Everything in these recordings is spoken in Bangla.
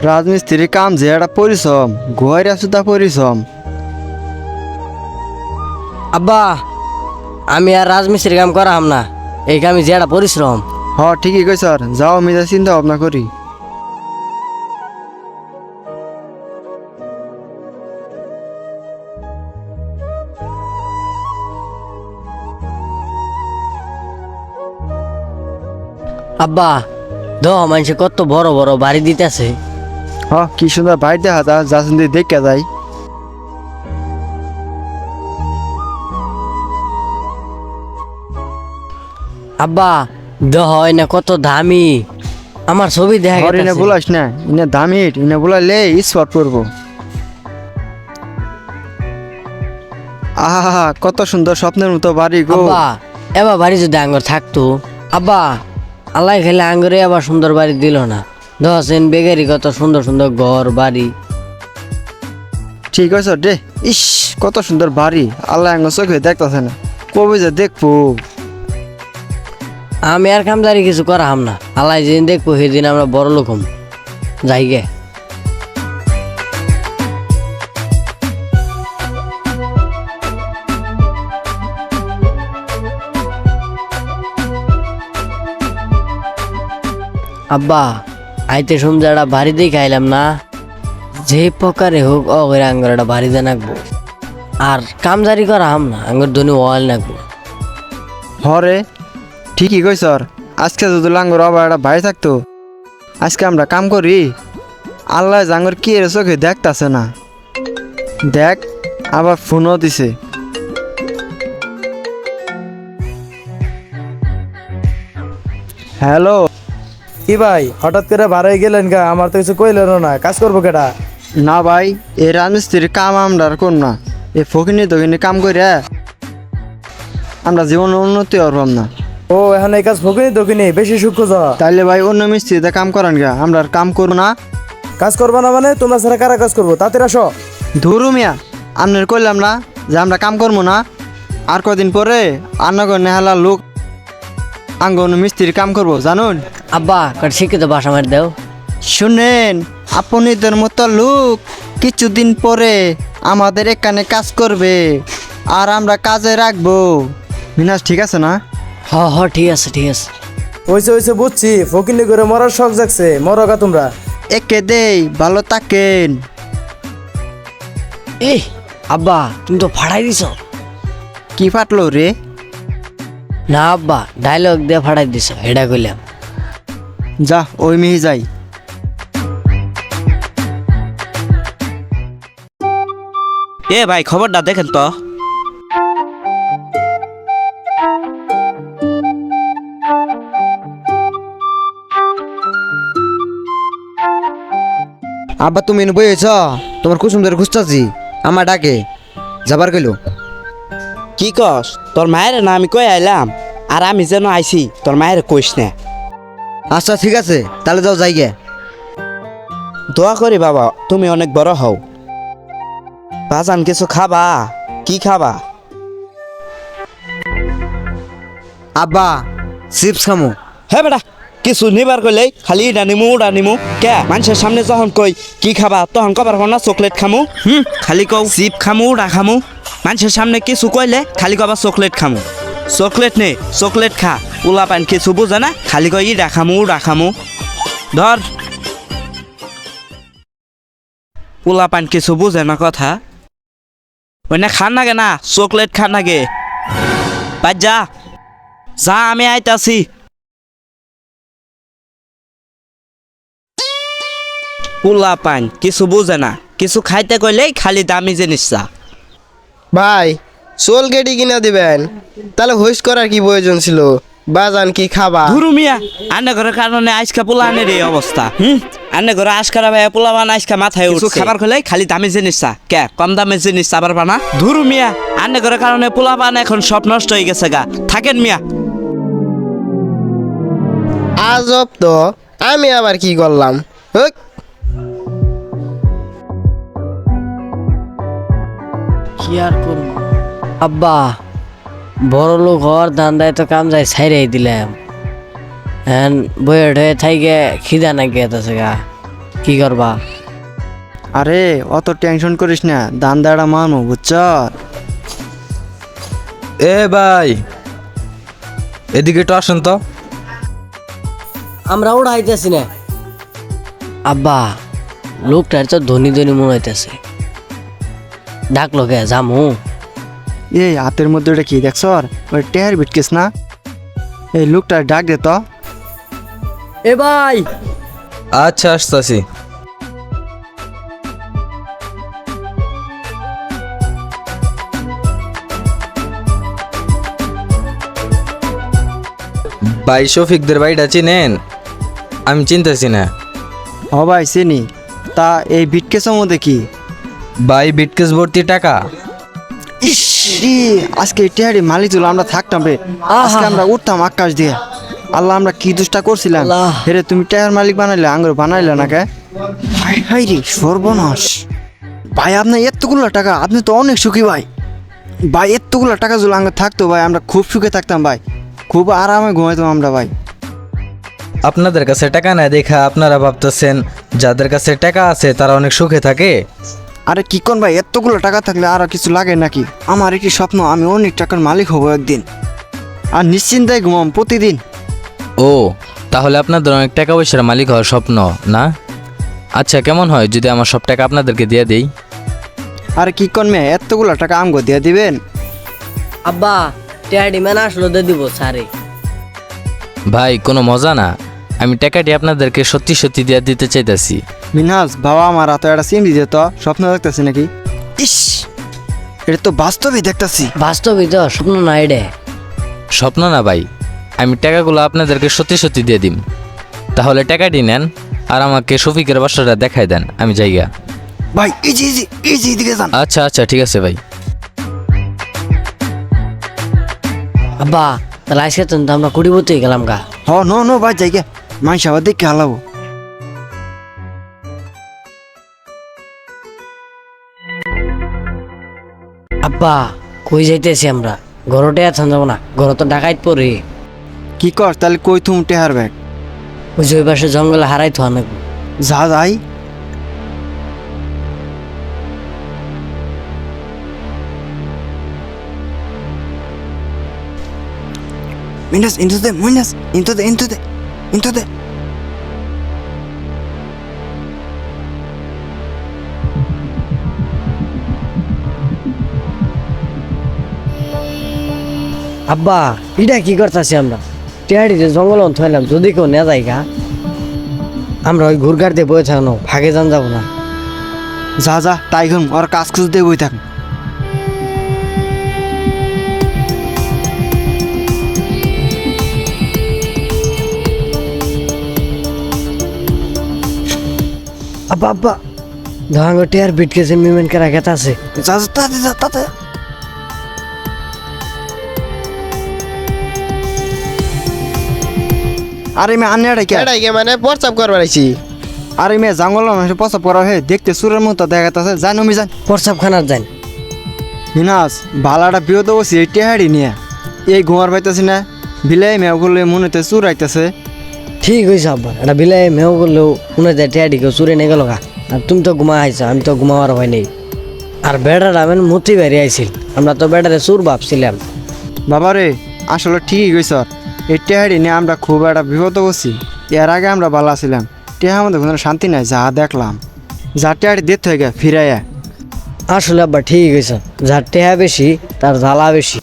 রাজমিস্ত্রির কাম যে একটা পরিশ্রম, ঘুয়াইরা সুদা পরিশ্রম। আব্বা আমি আর রাজমিস্ত্রির কাম করাম না, এই কামে যেটা পরিশ্রম। ঠিকই কই স্যার, যাও আমি যা চিন্তা ভাবনা করি। আব্বা মানুষে কত বড় বড় বাড়ি দিতেছে। কি সুন্দর বাইর দেখা যা যা শুনতে দেখে যাই। আব্বা না কত দামি, আমার ছবি দেখা ইনে গেছে। বলাস না, ইনে দামি ইনে বলাইলে স্পট করবো। আহা কত সুন্দর স্বপ্নের মতো বাড়ি গো। আব্বা এবার বাড়ি যদি আঙ্গুর থাকতো, আব্বা আল্লাহ খেলে আঙ্গুরে আবার সুন্দর বাড়ি দিল না। দেখছেন বেগারি কত সুন্দর সুন্দর ঘর বাড়ি। ঠিক আছে রে, ইস কত সুন্দর বাড়ি, আল্লাহ আঙ্গ চোখে দেখতেছে না, কবে যে দেখবো। আমি আর কামদারি কিছু করাম না, আল্লাহ যেদিন দেখবো সেদিন আমরা বড় লোক হম। যাই গে। আব্বা আইতে শুনছে একটা বাড়ি দিয়ে খাইলাম না, যে প্রকারে হোক অগরে আঙ্গুর একটা বাড়ি দিয়ে নাকবো। আর কামদারি করাম না, আঙ্গুর ধনী ওয়াল নাকবো। হরে ঠিকই কই স্যার, আজকে যদি লাঙ্গর আবার একটা ভাই থাকতো, আজকে আমরা কাম করি। আল্লাহ জাঙ্গর কি এর চোখে দেখতাছে না, দেখ আবার ফোনও দিছে। হ্যালো। কি ভাই হঠাৎ করে বাড়াই গেলেন গা? আমার তো কিছু কইলেন না, কাজ করবো কেটা? না ভাই, এই রাজমিস্ত্রির কাম আমরা আর কোন না, এই ফকিনি তকিনি কাম করে আমরা জীবনে উন্নতি হরবাম না। ও এখন এই কাজ ভুগিনি দক্ষিণি বেশি সুখ খোঁজ। তাইলে ভাই অন্য মিস্ত্রিতে কাম করান গা, আমরা আর কাম করবো না। কাজ করবো না মানে তোমরা ছাড়া কারা কাজ করবো? তাতে আসো। ধরু মিয়া, আপনার কইলাম না যে আমরা কাম করবো না। আর কদিন পরে আন্নাগর নেহালা লোক আঙ্গ মিস্ত্রির কাম করবো জানুন। আব্বা কত শিক্ষিত বাসা মার দেও। শুনেন, আপনাদের মতো লোক কিছুদিন পরে আমাদের এখানে কাজ করবে, আর আমরা কাজে রাখবো। মিনাজ ঠিক আছে না? হ ঠিক আছে ঠিক আছে। হইছে বুঝছি, ফকিনি করে মরার শখ জাগছে, মরগা তোমরা। একে দেই, ভালো থাকেন। এই আব্বা তুমি তো ফাড়াই দিছ। কি ফাটলো রে? না আব্বা ডায়লগ দিয়ে ফাড়াই দিছ, এটা কইলাম। যা ওই মেয়ে যাই। এ ভাই খবরটা দেখেন তো। আব্বা তুমি বইয়েছ, তোমার কুসুম ধরে খুঁজতেছি, আমার ডাকে যাবার গেল। কি কস? তোর মায়ের না আমি কই আইলাম, আর আমি যেন আইছি তোর মায়ের কইস না। আচ্ছা ঠিক আছে, তাহলে যাও যাই গে। দোয়া করি বাবা তুমি অনেক বড় হও। বাজান কিছু খাবা? কি খাবা? আব্বা চিপস খামো। হে বেটা, কিছু নিবার কইলে খালি ইডা নিমু কে? মানুষের সামনে যখন কই কি খাবা তখন কবার না চকলেট খামু। খালি কও চিপ খামু উড়া খামু। মানুষের সামনে কিছু কইলে খালি কবা চকলেট খামু। চকলেট নে চকলেট খা, উলা পান কিছু বুঝে না, খালি কই ইডা খামু উড়া খামু। ধর উলা পান কিছু বুঝে না কথা। ওই না খান নাগে না, চকলেট খান নাগে। বাদ যা যা, আমি আইতাছি। পোলা পান কিছু বুঝে না, কিছু খাইতে কইলেই খালি দামি জিনিস চা। ভাই চোল কেটে কিনা দিবেন, তাহলে হুইস করার কি প্রয়োজন ছিল? বাজান কি খাবা? ধুরু মিয়া, আন্না ঘরের কারণে আজকা পোলা আনের এই অবস্থা। আন্না ঘরে আজকারা ভাই পোলা বান আজকা মাথায় উঠছে। খাবার কইলেই খালি দামি জিনিস চা, কে কম দামের জিনিস চাবার পানা? ধুরু মিয়া, আন্না ঘরের কারণে পোলা বান এখন সব নষ্ট হয়ে গেছে গা। থাকেন মিয়া। আজব তো, আমি আবার কি করলাম? কি আর করব আব্বা, বড় লোক হওয়ার ধান্দায় তো কাম যাই ছাইরাই দিলাম। হ্যাঁ বইয়ের হয়ে থাইকে খিদা না গিয়েছে গা। কি করবা? আরে অত টেনশন করিস না, দান দাঁড়া মানবো বুঝছ। এ ভাই, এদিকে একটু আসেন তো। আমরা উড়াইতেছি না। আব্বা, লোকটার তো ধনী ধনী মনে হইতেছে, ডাকলো কে জামু? এই হাতের মধ্যে ওটা কি দেখছ? ওই টেহার বিটকেস না? এই লোকটা ডাক দে তো। এ ভাই, আচ্ছা আসতেছি। ভাই শফিকদের বাড়িটা চিনেন? আমি চিনতেছি না। হ ভাই চিনি। তা এই বিটকেসের মধ্যে কি? ভাই বিটকেস ভর্তি টাকা। ইস রে, আজকে এই টেহারি মালিক ছিল আমরা থাকতাম রে। আজকে আমরা উঠতাম আকাশ দিয়ে। আল্লাহ আমরা কি দুষ্টা করছিলাম। আল্লাহ। হেরে তুমি টেহার মালিক বানাইলে, আঙ্গুর বানাইলে না কে? হাই হাই রে সর্বনাশ। ভাই আপনার এতগুলো টাকা, আপনি তো অনেক সুখী ভাই। ভাই এতগুলো টাকা যদি আঙ্গুর থাকতো ভাই, আমরা খুব সুখে থাকতাম ভাই, খুব আরামে ঘুমাইতাম আমরা ভাই। আপনাদের কাছে টাকা নাই দেখা আপনারা ভাবতেছেন যাদের কাছে টাকা আছে তারা অনেক সুখে থাকে। আরে কি কোন ভাই, এতগুলো টাকা থাকলে আর কিছু লাগে নাকি? আমার একটি স্বপ্ন, আমি অনেক টাকার মালিক হব একদিন, আর নিশ্চিন্তায় ঘুমাম প্রতিদিন। ও, তাহলে আপনাদের অনেক টাকা পয়সার মালিক হওয়ার স্বপ্ন না? আচ্ছা, কেমন হয় যদি আমার সব টাকা আপনাদেরকে দিয়ে দিই? আরে কি কোন মেয়ে, এতগুলো টাকা আমগো দিয়ে দিবেন? আব্বা টেহাডি মেনা আসলো দিয়ে দিব সারে। ভাই কোনো মজা না, আমি টাকাটি আপনাদেরকে সত্যি সত্যি দিয়ে দিতে চাইতেছি। মিনহাজ বাবা, আমার হাতে একটা সিম দিতে তো, স্বপ্ন দেখতেছি নাকি? ইস, এটা তো বাস্তবই দেখতেছি। বাস্তবিক তো স্বপ্ন না এডে। স্বপ্ন না ভাই, আমি টাকাগুলো আপনাদেরকে সত্যি সত্যি দিয়ে দিম। তাহলে টাকাটি নেন আর আমাকে শফিকের বাসাটা দেখাই দেন, আমি যাইগা। ভাই এই যে এই যে এদিকে যান। আচ্ছা আচ্ছা ঠিক আছে ভাই। আব্বা তাহলে আজকে তো আমরা কুড়িবতে গেলাম গা। হ নো নো ভাই যাই গে, মাইশ আবার দেখে হালাবো। আব্বা কই যাইতেছি আমরা? ঘরটে আছেন যাবো না, ঘর তো ডাকাইত পরে। কি কর তাহলে, কই তুমি টেহার ব্যাগ? ওই যে ওই পাশে জঙ্গলে হারাই তো অনেক। যা যাই। Minas, into the, Minas, into the. আব্বা এটা কি করতেছি আমরা? টেহাডিতে জঙ্গল থইলাম, যদি কেউ না যাই গা, আমরা ওই ঘুরঘাট দিয়ে বয়ে থাকনো, ভাগে যান যাবো না। যা যা তাই ঘুম, ওর কাজ খুঁজ দিয়ে বই থাক। আব্বা আব্বা ধাঙ্গো টেয়ার বিটকেছে মিমেন করা গেতা আছে। যা যা তাতে যা তাতে। আরে মে আনে কে? এটাই কে মানে প্রস্তাব করবার আইছি। আরে মে জঙ্গল মানুষের পছন্দ করা হে, দেখতে সুরের মতো দেখা যাচ্ছে। জান আমি জান প্রস্তাব খানার যান। মিনাস ভালাটা বিয়ত বসি এই টেহাড়ি নিয়ে, এই ঘুমার পাইতেছি না, বিলাই মেয়ে করলে মনে হতে চুর আইতেছে। ঠিক হয়েছে আব্বা, এটা বিলাই মেও করলেও মনে হয় টেহাডি কেউ চুরে নিয়ে গেল গা। আর তুমি তো ঘুমা আইছো, আমি তো ঘুমাবার হয় নেই। আর বেড়ার আমি মতি বেরিয়ে আইছিল, আমরা তো বেড়ারে চুর ভাবছিলাম। বাবারে আসলে ঠিকই কইছ, এই টেহাড়ি নিয়ে আমরা খুব একটা বিপদ বসি। এর আগে আমরা ভালো ছিলাম, টেহা আমাদের কোনো শান্তি নাই। যা দেখলাম, যা টেহাড়ি দেখতে হয়ে গে ফিরাইয়া। আসলে আব্বা ঠিক হয়েছে, যার টেহা বেশি তার জ্বালা বেশি।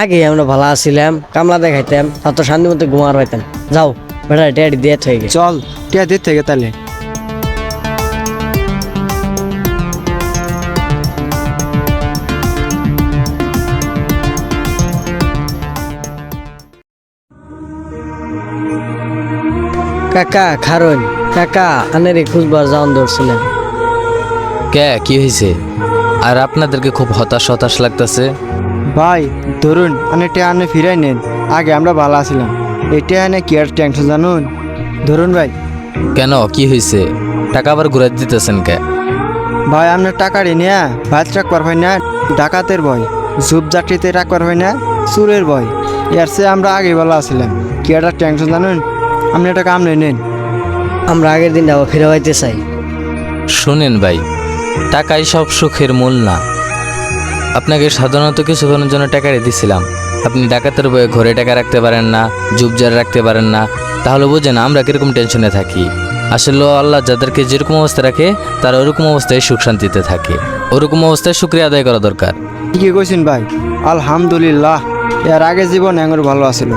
আগে আমরা ভালো আছিলাম, কামলা দেখাইতাম, তা তো শান্তি মতো ঘুমার পাইতাম। যাও বেড়া টেহাডি দিয়ে হয়ে গেছে। চল টেহা দেখতে গে তাহলে। কাকা খারণ, কাকা আনেরে খুঁজবার যাওয়ান ধরছিলেন। কে কি হয়েছে? আর আপনাদেরকে খুব হতাশ হতাশ লাগতেছে। ভাই ধরুন আনে টেহা আনে ফিরাই নেন, আগে আমরা ভালো আছিলাম। এই টেহা নিয়ে কি আর টেনশন জানুন? ধরুন ভাই। কেন কি হয়েছে? টাকা আবার ঘুরে দিতেছেন কে? ভাই আপনার টাকাটি নিয়ে ভাত রাখবার হয় না, ডাকাতের ভয়, জুপ জাটিতে রাখবার হয় না, চুরের ভয়। এর চেয়ে আমরা আগে ভালো আছিলাম। কি একটা টেনশন জানুন, আপনি টাকা আমনে নেন। আমরা আগের দিন আবার ফিরে পাইতে চাই। শুনেন ভাই, টাকাই সব সুখের মূল না। আপনাকে সাধারণত কিছুক্ষণের জন্য টাকা দিছিলাম, আপনি ডাকাতের বয়ে ঘরে টাকা রাখতে পারেন না, জুবজার রাখতে পারেন না, তাহলে বুঝেন আমরা কিরকম টেনশনে থাকি। আসলে আল্লাহ যাদেরকে যেরকম অবস্থা রাখে তারা ওরকম অবস্থায় সুখ শান্তিতে থাকে, ওরকম অবস্থায় শুকরিয়া আদায় করা দরকার। ঠিকই কইছেন ভাই, আলহামদুলিল্লাহ। এর আগে জীবন এঙ্গর ভালো আছিল।